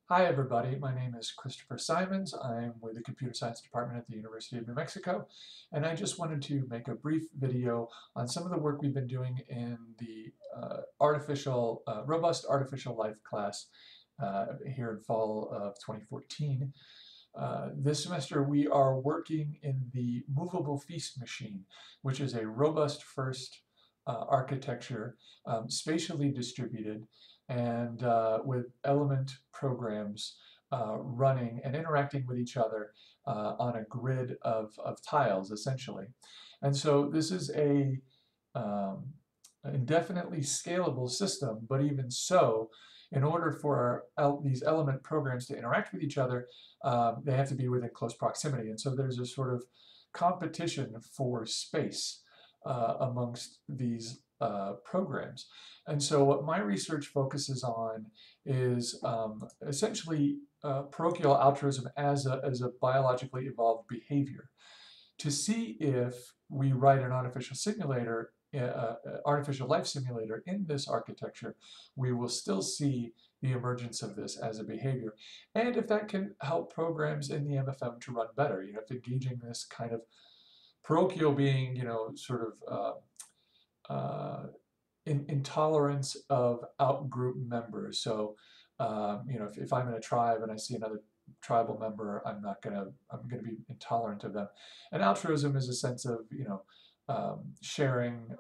Hi everybody, my name is Christopher Simons. I'm with the Computer Science Department at the University of New Mexico, and I just wanted to make a brief video on some of the work we've been doing in the robust artificial life class here in fall of 2014. This semester we are working in the Movable feast machine, which is a robust first architecture, spatially distributed, and with element programs running and interacting with each other on a grid of tiles, essentially. And so this is a indefinitely scalable system, but even so, in order for these element programs to interact with each other, they have to be within close proximity. And so there's a sort of competition for space amongst these programs. And so what my research focuses on is essentially parochial altruism as a biologically evolved behavior, to see if we write an artificial life simulator in this architecture, we will still see the emergence of this as a behavior. And if that can help programs in the MFM to run better, if engaging this kind of parochial being, sort of intolerance of outgroup members. So, if I'm in a tribe and I see another tribal member, I'm going to be intolerant of them. And altruism is a sense of, sharing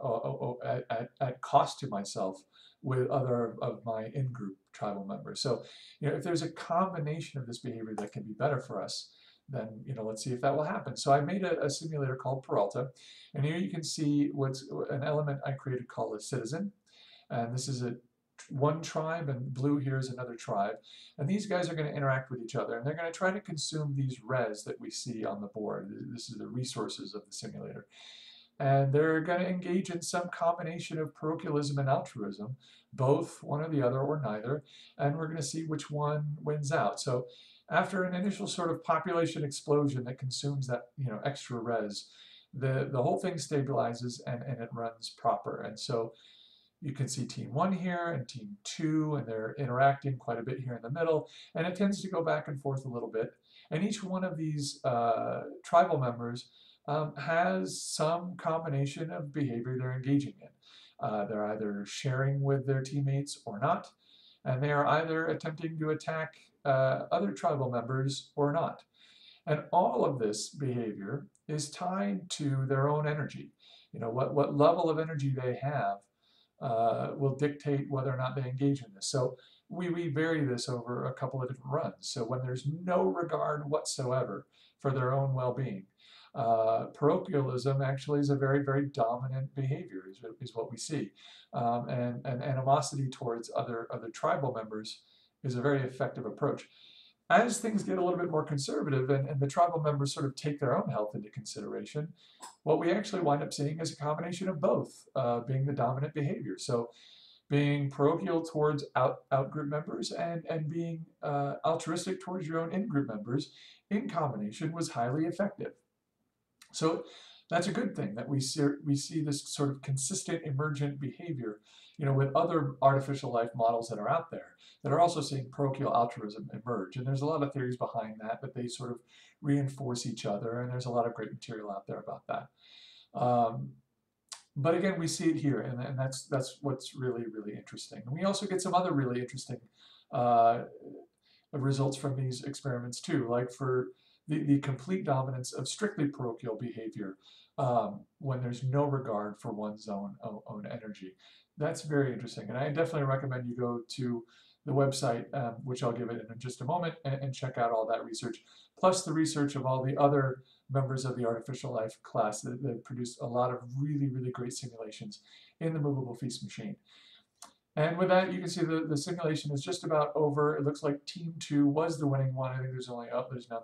at cost to myself with other of my in-group tribal members. So, if there's a combination of this behavior that can be better for us, then let's see if that will happen. So I made a simulator called Paralta, and here you can see what's an element I created called a citizen, and this is one tribe, and blue here is another tribe, and these guys are going to interact with each other, and they're going to try to consume these res that we see on the board. This is the resources of the simulator. And they're going to engage in some combination of parochialism and altruism, both one or the other or neither, and we're going to see which one wins out. So after an initial sort of population explosion that consumes that extra res, the whole thing stabilizes and it runs proper. And so you can see team 1 here and team 2, and they're interacting quite a bit here in the middle, and it tends to go back and forth a little bit. And each one of these tribal members has some combination of behavior they're engaging in. They're either sharing with their teammates or not, and they are either attempting to attack other tribal members or not. And all of this behavior is tied to their own energy. What level of energy they have will dictate whether or not they engage in this. So we vary this over a couple of different runs. So when there's no regard whatsoever for their own well-being, parochialism actually is a very, very dominant behavior, is what we see. And animosity towards other tribal members is a very effective approach. As things get a little bit more conservative and the tribal members sort of take their own health into consideration, what we actually wind up seeing is a combination of both being the dominant behavior. So being parochial towards out-group members and being altruistic towards your own in-group members in combination was highly effective. So that's a good thing that we see this sort of consistent emergent behavior, with other artificial life models that are out there that are also seeing parochial altruism emerge. And there's a lot of theories behind that, but they sort of reinforce each other, and there's a lot of great material out there about that. But again, we see it here, and that's what's really, really interesting. And we also get some other really interesting results from these experiments too, like for the complete dominance of strictly parochial behavior when there's no regard for one's own energy. That's very interesting, and I definitely recommend you go to the website, which I'll give it in just a moment, and check out all that research, plus the research of all the other members of the artificial life class that produced a lot of really, really great simulations in the Movable feast machine. And with that, you can see the simulation is just about over. It looks like Team 2 was the winning one. I think there's none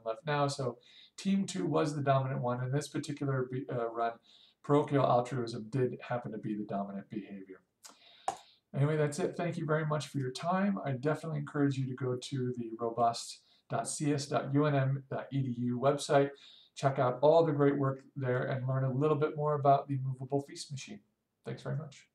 left now. So Team 2 was the dominant one. In this particular run, parochial altruism did happen to be the dominant behavior. Anyway, that's it. Thank you very much for your time. I definitely encourage you to go to the robust.cs.unm.edu website, check out all the great work there, and learn a little bit more about the Movable feast machine. Thanks very much.